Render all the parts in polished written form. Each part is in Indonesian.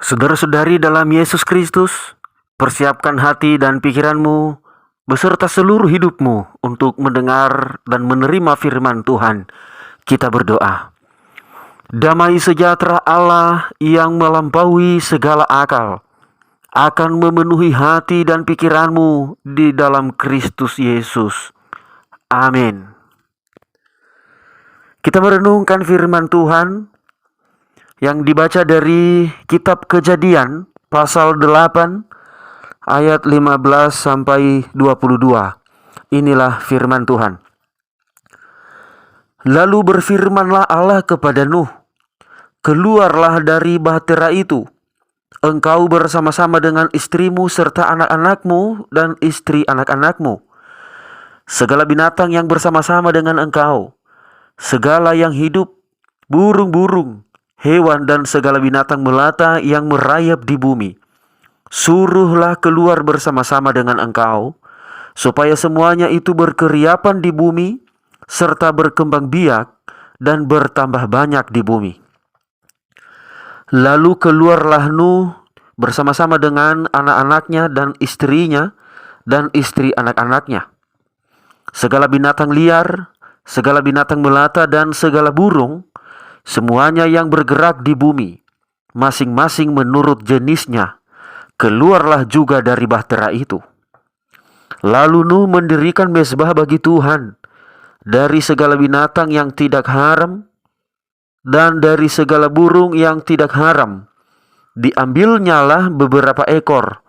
Saudara-saudari dalam Yesus Kristus, persiapkan hati dan pikiranmu beserta seluruh hidupmu untuk mendengar dan menerima firman Tuhan. Kita berdoa. Damai sejahtera Allah yang melampaui segala akal akan memenuhi hati dan pikiranmu di dalam Kristus Yesus. Amin. Kita merenungkan firman Tuhan yang dibaca dari kitab Kejadian pasal 8 ayat 15 sampai 22. Inilah firman Tuhan. Lalu berfirmanlah Allah kepada Nuh, "Keluarlah dari bahtera itu, engkau bersama-sama dengan istrimu serta anak-anakmu dan istri anak-anakmu, segala binatang yang bersama-sama dengan engkau, segala yang hidup, burung-burung, hewan dan segala binatang melata yang merayap di bumi. Suruhlah keluar bersama-sama dengan engkau, supaya semuanya itu berkeriapan di bumi, serta berkembang biak dan bertambah banyak di bumi." Lalu keluarlah Nuh bersama-sama dengan anak-anaknya dan istrinya dan istri anak-anaknya. Segala binatang liar, segala binatang melata dan segala burung, semuanya yang bergerak di bumi, masing-masing menurut jenisnya, keluarlah juga dari bahtera itu. Lalu Nuh mendirikan mezbah bagi Tuhan dari segala binatang yang tidak haram dan dari segala burung yang tidak haram. Diambilnyalah beberapa ekor,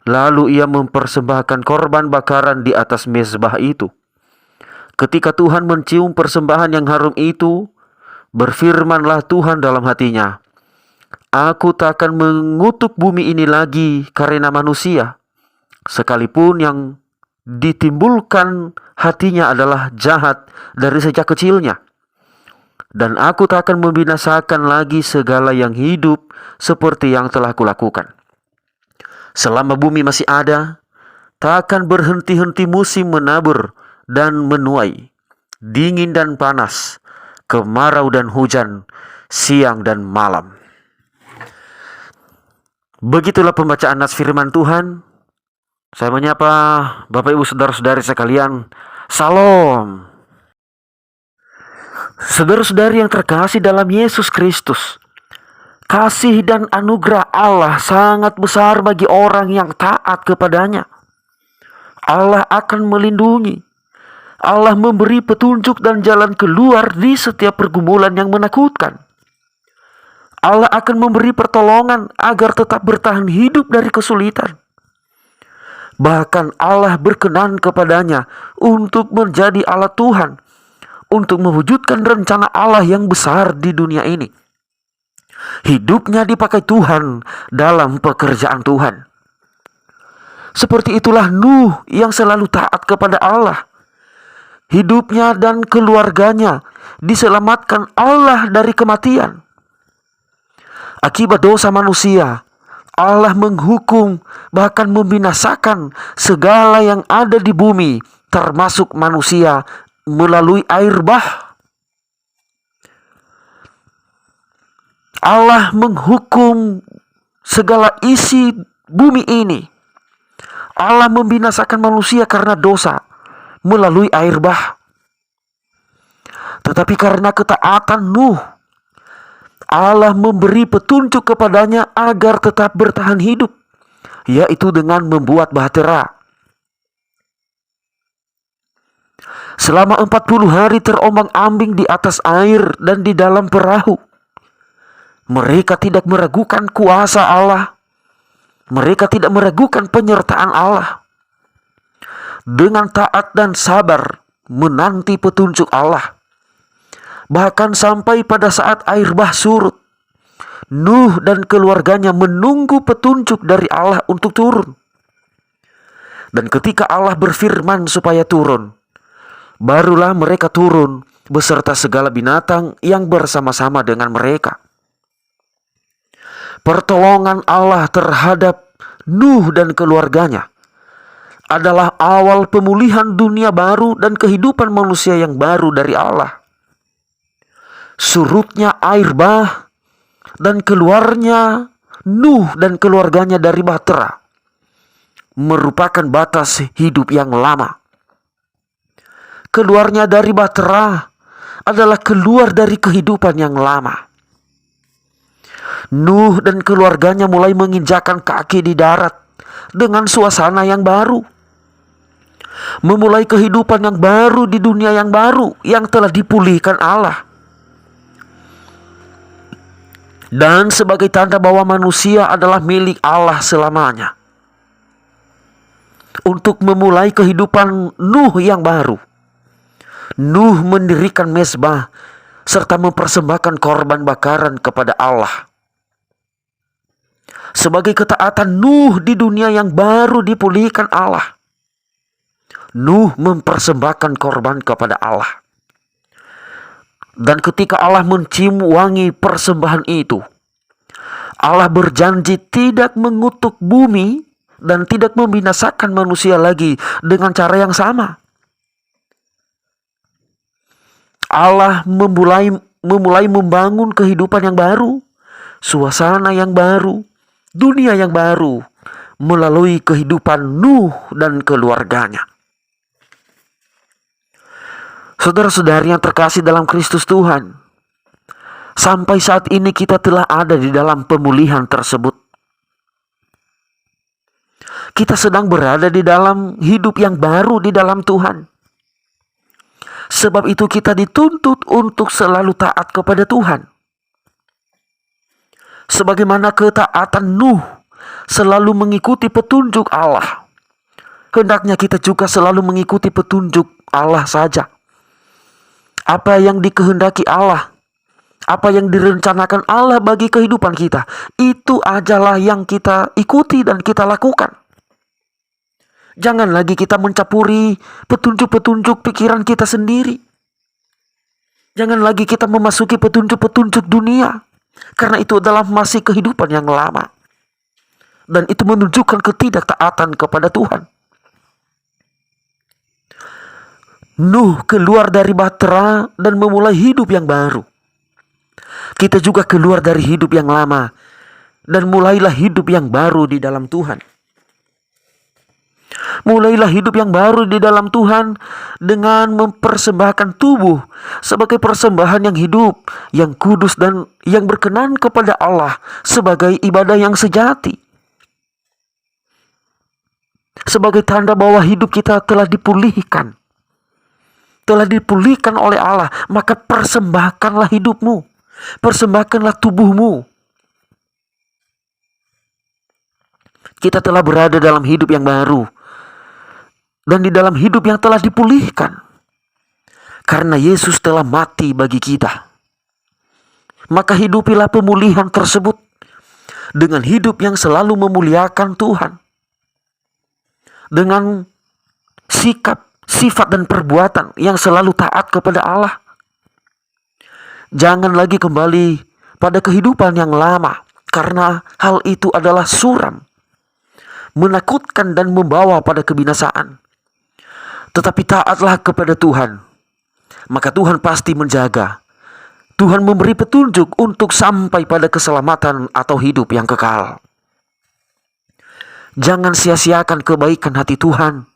lalu ia mempersembahkan korban bakaran di atas mezbah itu. Ketika Tuhan mencium persembahan yang harum itu, berfirmanlah Tuhan dalam hatinya, "Aku tak akan mengutuk bumi ini lagi karena manusia, sekalipun yang ditimbulkan hatinya adalah jahat dari sejak kecilnya. Dan aku tak akan membinasakan lagi segala yang hidup seperti yang telah kulakukan. Selama bumi masih ada, tak akan berhenti-henti musim menabur dan menuai, dingin dan panas, kemarau dan hujan, siang dan malam." Begitulah pembacaan nas firman Tuhan. Saya menyapa Bapak Ibu Saudara-saudari sekalian. Salam. Saudara-saudari yang terkasih dalam Yesus Kristus, kasih dan anugerah Allah sangat besar bagi orang yang taat kepadanya. Allah akan melindungi. Allah memberi petunjuk dan jalan keluar di setiap pergumulan yang menakutkan. Allah akan memberi pertolongan agar tetap bertahan hidup dari kesulitan. Bahkan Allah berkenan kepadanya untuk menjadi Allah Tuhan, untuk mewujudkan rencana Allah yang besar di dunia ini. Hidupnya dipakai Tuhan dalam pekerjaan Tuhan. Seperti itulah Nuh yang selalu taat kepada Allah. Hidupnya dan keluarganya diselamatkan Allah dari kematian. Akibat dosa manusia, Allah menghukum bahkan membinasakan segala yang ada di bumi, termasuk manusia, melalui air bah. Allah menghukum segala isi bumi ini. Allah membinasakan manusia karena dosa melalui air bah. Tetapi karena ketaatan Nuh, Allah memberi petunjuk kepadanya agar tetap bertahan hidup, yaitu dengan membuat bahtera. Selama 40 hari terombang-ambing di atas air dan di dalam perahu. Mereka tidak meragukan kuasa Allah. Mereka tidak meragukan penyertaan Allah. Dengan taat dan sabar menanti petunjuk Allah. Bahkan sampai pada saat air bah surut, Nuh dan keluarganya menunggu petunjuk dari Allah untuk turun. Dan ketika Allah berfirman supaya turun, barulah mereka turun beserta segala binatang yang bersama-sama dengan mereka. Pertolongan Allah terhadap Nuh dan keluarganya adalah awal pemulihan dunia baru dan kehidupan manusia yang baru dari Allah. Surutnya air bah dan keluarnya Nuh dan keluarganya dari bahtera merupakan batas hidup yang lama. Keluarnya dari bahtera adalah keluar dari kehidupan yang lama. Nuh dan keluarganya mulai menginjakkan kaki di darat dengan suasana yang baru. Memulai kehidupan yang baru di dunia yang baru yang telah dipulihkan Allah. Dan sebagai tanda bahwa manusia adalah milik Allah selamanya. Untuk memulai kehidupan Nuh yang baru, Nuh mendirikan mezbah serta mempersembahkan korban bakaran kepada Allah. Sebagai ketaatan Nuh di dunia yang baru dipulihkan Allah, Nuh mempersembahkan korban kepada Allah. Dan ketika Allah mencium wangi persembahan itu, Allah berjanji tidak mengutuk bumi dan tidak membinasakan manusia lagi dengan cara yang sama. Allah memulai membangun kehidupan yang baru, suasana yang baru, dunia yang baru melalui kehidupan Nuh dan keluarganya. Saudara-saudari yang terkasih dalam Kristus Tuhan, sampai saat ini kita telah ada di dalam pemulihan tersebut. Kita sedang berada di dalam hidup yang baru di dalam Tuhan. Sebab itu kita dituntut untuk selalu taat kepada Tuhan. Sebagaimana ketaatan Nuh selalu mengikuti petunjuk Allah, hendaknya kita juga selalu mengikuti petunjuk Allah saja. Apa yang dikehendaki Allah, apa yang direncanakan Allah bagi kehidupan kita, itu ajalah yang kita ikuti dan kita lakukan. Jangan lagi kita mencampuri petunjuk-petunjuk pikiran kita sendiri. Jangan lagi kita memasuki petunjuk-petunjuk dunia, karena itu adalah masih kehidupan yang lama. Dan itu menunjukkan ketidaktaatan kepada Tuhan. Nuh keluar dari bahtera dan memulai hidup yang baru. Kita juga keluar dari hidup yang lama dan mulailah hidup yang baru di dalam Tuhan. Mulailah hidup yang baru di dalam Tuhan dengan mempersembahkan tubuh sebagai persembahan yang hidup, yang kudus dan yang berkenan kepada Allah sebagai ibadah yang sejati. Sebagai tanda bahwa hidup kita telah dipulihkan. Telah dipulihkan oleh Allah, maka persembahkanlah hidupmu, persembahkanlah tubuhmu. Kita telah berada dalam hidup yang baru dan di dalam hidup yang telah dipulihkan karena Yesus telah mati bagi kita. Maka hidupilah pemulihan tersebut dengan hidup yang selalu memuliakan Tuhan, dengan sikap, sifat dan perbuatan yang selalu taat kepada Allah. Jangan lagi kembali pada kehidupan yang lama, karena hal itu adalah suram, menakutkan dan membawa pada kebinasaan. Tetapi taatlah kepada Tuhan, maka Tuhan pasti menjaga. Tuhan memberi petunjuk untuk sampai pada keselamatan atau hidup yang kekal. Jangan sia-siakan kebaikan hati Tuhan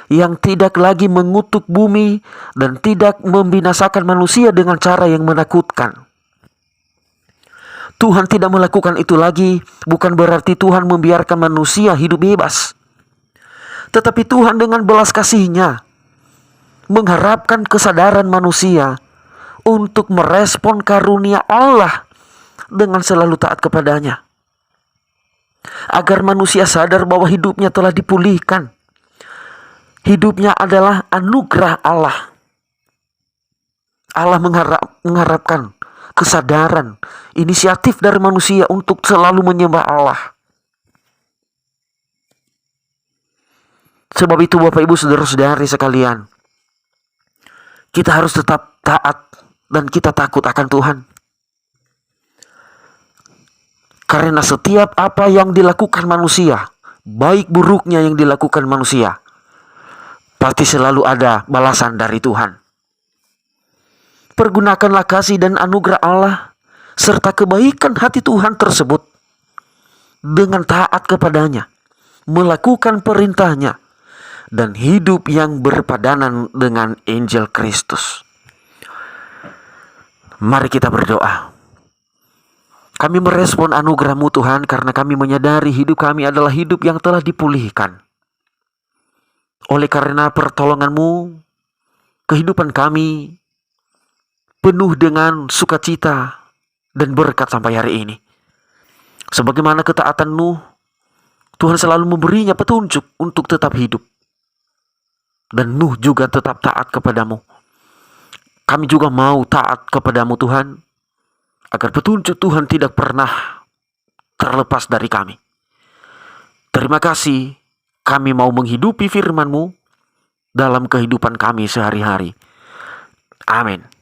yang tidak lagi mengutuk bumi dan tidak membinasakan manusia dengan cara yang menakutkan. Tuhan tidak melakukan itu lagi, bukan berarti Tuhan membiarkan manusia hidup bebas. Tetapi Tuhan dengan belas kasih-Nya mengharapkan kesadaran manusia untuk merespon karunia Allah dengan selalu taat kepadanya. Agar manusia sadar bahwa hidupnya telah dipulihkan. Hidupnya adalah anugerah Allah. Allah mengharapkan kesadaran, inisiatif dari manusia untuk selalu menyembah Allah. Sebab itu Bapak Ibu Saudara-saudari sekalian, kita harus tetap taat dan kita takut akan Tuhan. Karena setiap apa yang dilakukan manusia, baik buruknya yang dilakukan manusia, pasti selalu ada balasan dari Tuhan. Pergunakanlah kasih dan anugerah Allah serta kebaikan hati Tuhan tersebut dengan taat kepadanya, melakukan perintahnya, dan hidup yang berpadanan dengan Injil Kristus. Mari kita berdoa. Kami merespon anugerah-Mu Tuhan karena kami menyadari hidup kami adalah hidup yang telah dipulihkan. Oleh karena pertolongan-Mu, kehidupan kami penuh dengan sukacita dan berkat sampai hari ini. Sebagaimana ketaatan Nuh, Tuhan selalu memberinya petunjuk untuk tetap hidup. Dan Nuh juga tetap taat kepadamu. Kami juga mau taat kepadamu Tuhan, agar petunjuk Tuhan tidak pernah terlepas dari kami. Terima kasih, kami mau menghidupi firman-Mu dalam kehidupan kami sehari-hari. Amin.